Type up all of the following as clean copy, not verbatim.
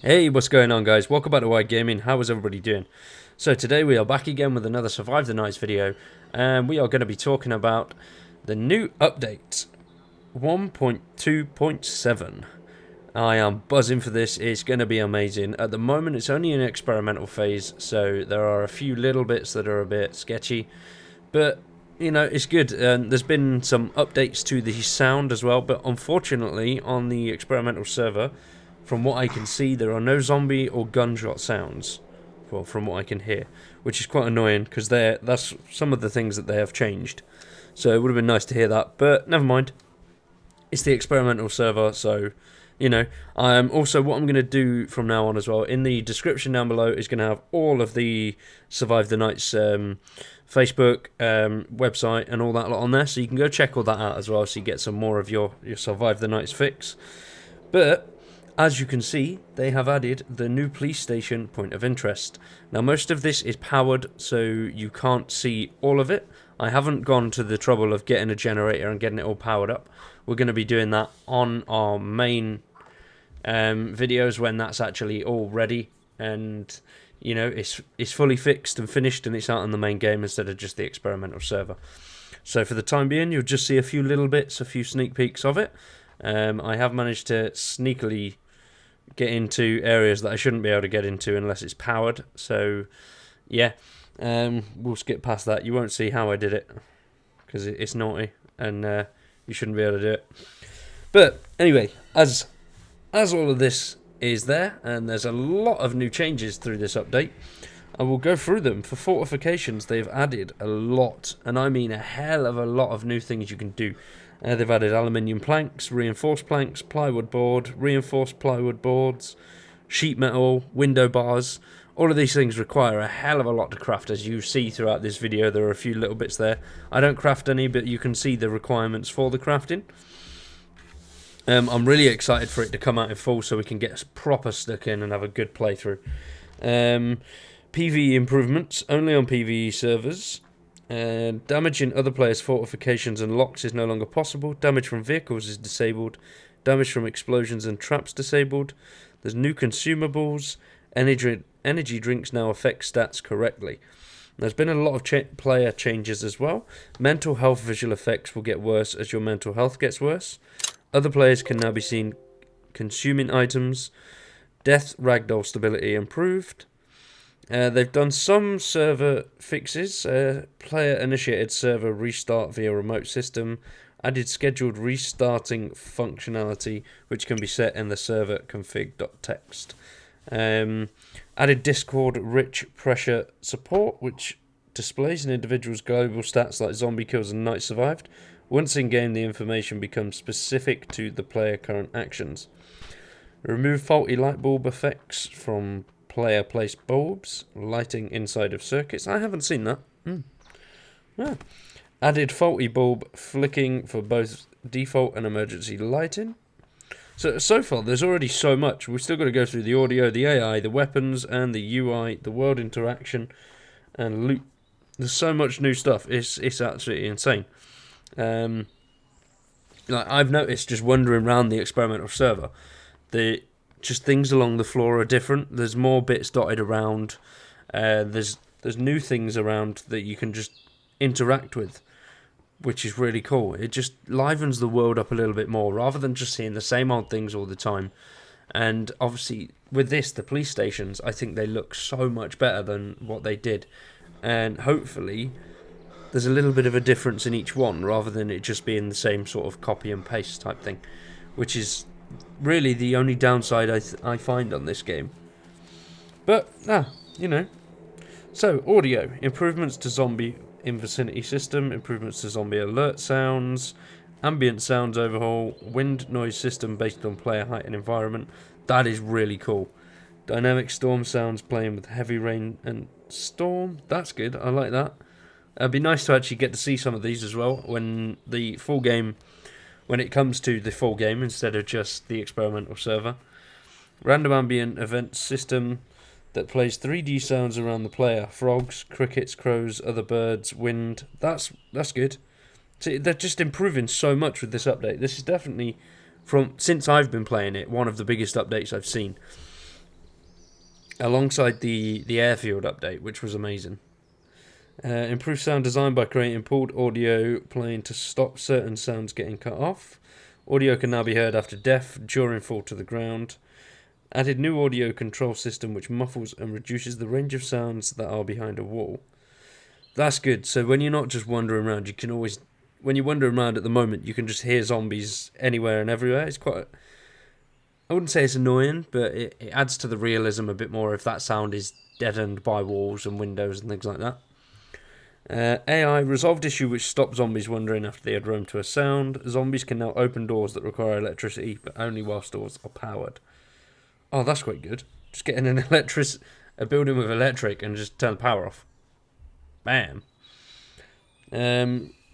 Hey, what's going on, guys? Welcome back to Wide Gaming. How is everybody doing? So today we are back again with another Survive the Nights video, and we are going to be talking about the new update 1.2.7. I am buzzing for this. It's going to be amazing. At the moment it's only in experimental phase, so there are a few little bits that are a bit sketchy, but you know, it's good. And there's been some updates to the sound as well, but unfortunately on the experimental server, from what I can see, there are no zombie or gunshot sounds. Well, from what I can hear, which is quite annoying because that's some of the things that they have changed. So it would have been nice to hear that, but never mind. It's the experimental server, so you know. Also, what I'm going to do from now on as well, in the description down below is going to have all of the Survive the Nights Facebook website and all that lot on there, so you can go check all that out as well, so you get some more of your Survive the Nights fix. But as you can see, they have added the new police station point of interest. Now, most of this is powered, so you can't see all of it. I haven't gone to the trouble of getting a generator and getting it all powered up. We're going to be doing that on our main videos when that's actually all ready. And, you know, it's fully fixed and finished and it's out in the main game instead of just the experimental server. So for the time being, you'll just see a few little bits, a few sneak peeks of it. I have managed to sneakily get into areas that I shouldn't be able to get into unless it's powered. So, yeah, we'll skip past that. You won't see how I did it because it's naughty and you shouldn't be able to do it. But anyway, as all of this is there, and there's a lot of new changes through this update, I will go through them. For fortifications, they've added a lot, and I mean a hell of a lot of new things you can do. They've added aluminium planks, reinforced planks, plywood board, reinforced plywood boards, sheet metal, window bars. All of these things require a hell of a lot to craft, as you see throughout this video. There are a few little bits there. I don't craft any, but you can see the requirements for the crafting. I'm really excited for it to come out in full so we can get proper stuck in and have a good playthrough. PvE improvements, only on PvE servers. Damaging other players' fortifications and locks is no longer possible. Damage from vehicles is disabled. Damage from explosions and traps disabled. There's new consumables. Energy drinks now affect stats correctly. There's been a lot of player changes as well. Mental health visual effects will get worse as your mental health gets worse. Other players can now be seen consuming items. Death ragdoll stability improved. They've done some server fixes. Player-initiated server restart via remote system. Added scheduled restarting functionality, which can be set in the server config.txt. Added Discord rich pressure support, which displays an individual's global stats like zombie kills and nights survived. Once in game, the information becomes specific to the player current actions. Remove faulty light bulb effects from player placed bulbs, lighting inside of circuits. I haven't seen that. Yeah. Added faulty bulb flicking for both default and emergency lighting. So far there's already so much. We've still got to go through the audio, the AI, the weapons, and the UI, the world interaction, and loot. There's so much new stuff. It's absolutely insane. Like I've noticed just wandering around the experimental server, just things along the floor are different. There's more bits dotted around. There's new things around that you can just interact with, which is really cool. It just livens the world up a little bit more, rather than just seeing the same old things all the time. And obviously, with this, the police stations, I think they look so much better than what they did. And hopefully, there's a little bit of a difference in each one, rather than it just being the same sort of copy and paste type thing, which is really the only downside I find on this game. But, you know. So, audio. Improvements to zombie in vicinity system. Improvements to zombie alert sounds. Ambient sounds overhaul. Wind noise system based on player height and environment. That is really cool. Dynamic storm sounds playing with heavy rain and storm. That's good. I like that. It'd be nice to actually get to see some of these as well when the full game... when it comes to the full game instead of just the experimental server. Random ambient event system that plays 3D sounds around the player. Frogs, crickets, crows, other birds, wind. That's good. See, they're just improving so much with this update. This is definitely, since I've been playing it, one of the biggest updates I've seen. alongside the airfield update, which was amazing. Improved sound design by creating pooled audio playing to stop certain sounds getting cut off. Audio can now be heard after death, during fall to the ground. Added new audio control system which muffles and reduces the range of sounds that are behind a wall. That's good. So when you're not just wandering around, you can always, when you're wandering around at the moment, you can just hear zombies anywhere and everywhere. It's quite, I wouldn't say it's annoying, but it adds to the realism a bit more if that sound is deadened by walls and windows and things like that. AI resolved issue which stopped zombies wandering after they had roamed to a sound. Zombies can now open doors that require electricity, but only whilst doors are powered. Oh, that's quite good. Just getting a building with electric and just turn the power off. Bam.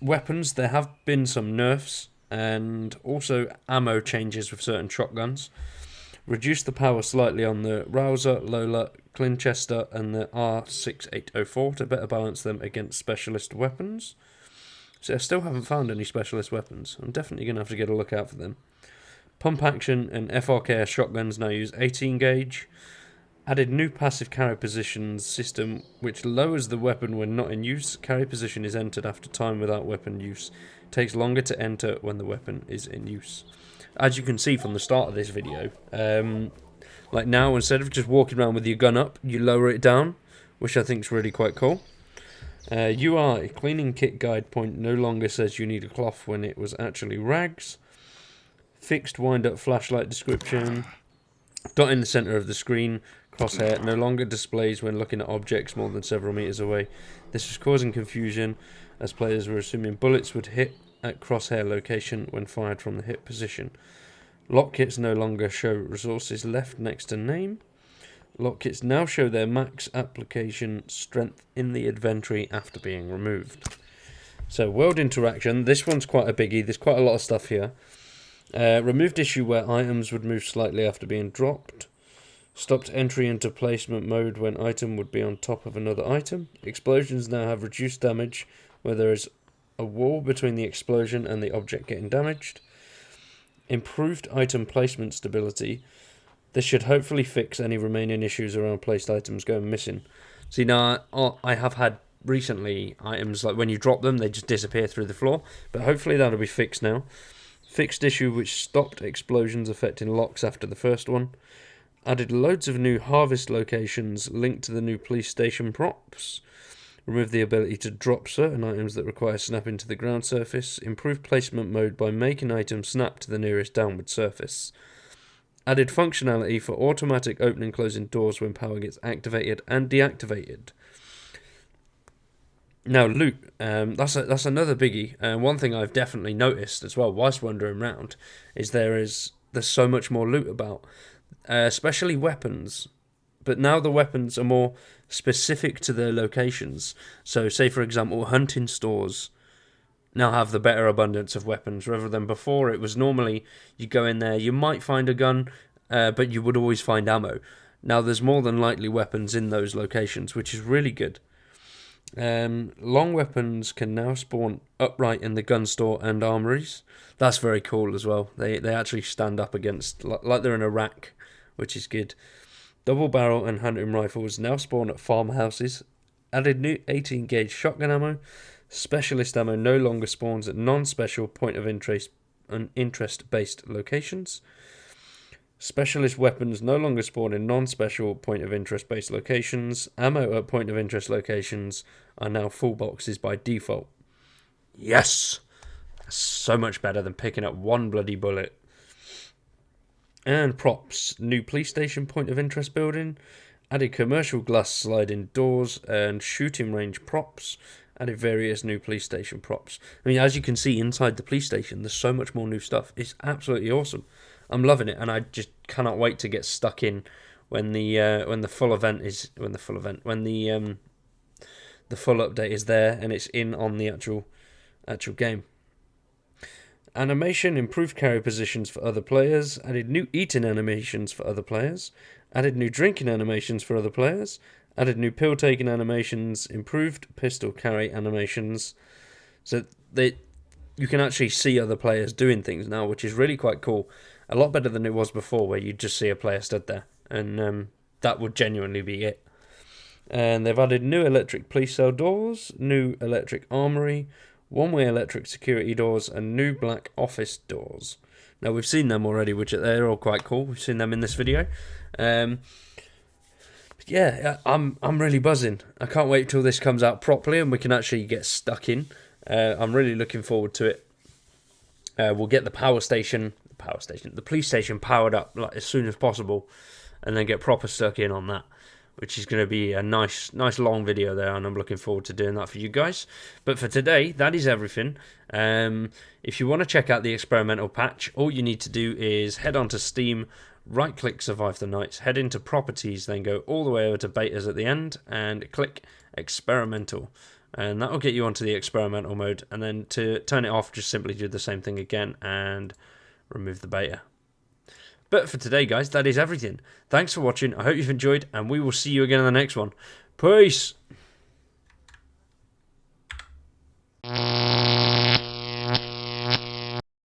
Weapons, there have been some nerfs and also ammo changes with certain shotguns. Reduce the power slightly on the Rouser, Lola, Clinchester and the R6804 to better balance them against specialist weapons. So I still haven't found any specialist weapons. I'm definitely going to have to get a look out for them. Pump action and FRKS shotguns now use 18 gauge. Added new passive carry positions system which lowers the weapon when not in use. Carry position is entered after time without weapon use. Takes longer to enter when the weapon is in use. As you can see from the start of this video, like now instead of just walking around with your gun up, you lower it down, which I think is really quite cool. UI cleaning kit guide point no longer says you need a cloth when it was actually rags. Fixed wind up flashlight description. Dot in the center of the screen. Crosshair no longer displays when looking at objects more than several meters away. This was causing confusion as players were assuming bullets would hit at crosshair location when fired from the hit position. Lock kits no longer show resources left next to name. Lock kits now show their max application strength in the inventory after being removed. So world interaction, this one's quite a biggie. There's quite a lot of stuff here. Removed issue where items would move slightly after being dropped. Stopped entry into placement mode when item would be on top of another item. Explosions now have reduced damage where there is a wall between the explosion and the object getting damaged. Improved item placement stability. This should hopefully fix any remaining issues around placed items going missing. See, now I have had recently items like when you drop them they just disappear through the floor, but hopefully that'll be fixed now. Fixed issue which stopped explosions affecting locks after the first one. Added loads of new harvest locations linked to the new police station props. Removed the ability to drop certain items that require snapping to the ground surface. Improved placement mode by making items snap to the nearest downward surface. Added functionality for automatic opening and closing doors when power gets activated and deactivated. Now loot, that's another biggie. One thing I've definitely noticed as well whilst wandering around is there's so much more loot about. Especially weapons, but now the weapons are more specific to their locations. So say for example hunting stores now have the better abundance of weapons rather than before it was normally you go in there, you might find a gun, but you would always find ammo. Now there's more than likely weapons in those locations, which is really good. Long weapons can now spawn upright in the gun store and armories. That's very cool as well. They actually stand up against, like they're in a rack, which is good. Double barrel and hunting rifles now spawn at farmhouses. Added new 18 gauge shotgun ammo. Specialist ammo no longer spawns at non-special point of interest based locations. Specialist weapons no longer spawn in non-special point of interest based locations. Ammo at point of interest locations are now full boxes by default. Yes! That's so much better than picking up one bloody bullet. And props. New police station point of interest building. Added commercial glass sliding doors and shooting range props. Added various new police station props. I mean, as you can see inside the police station, there's so much more new stuff. It's absolutely awesome. I'm loving it, and I just cannot wait to get stuck in when the full update is there and it's in on the actual game. Animation improved carry positions for other players. Added new eating animations for other players. Added new drinking animations for other players. Added new pill taking animations. Improved pistol carry animations. So you can actually see other players doing things now, which is really quite cool. A lot better than it was before, where you'd just see a player stood there. And that would genuinely be it. And they've added new electric police cell doors, new electric armory, one-way electric security doors, and new black office doors. Now, we've seen them already, which they're all quite cool. We've seen them in this video. Yeah, I'm really buzzing. I can't wait till this comes out properly and we can actually get stuck in. I'm really looking forward to it. We'll get the police station powered up like as soon as possible, and then get proper stuck in on that, which is going to be a nice long video there, and I'm looking forward to doing that for you guys. But for today, that is everything. If you want to check out the experimental patch, all you need to do is head onto Steam, right-click Survive the Nights, head into Properties, then go all the way over to Betas at the end, and click Experimental. And that will get you onto the experimental mode, and then to turn it off, just simply do the same thing again, and remove the beta. But for today, guys, that is everything. Thanks for watching. I hope you've enjoyed, and we will see you again in the next one. Peace!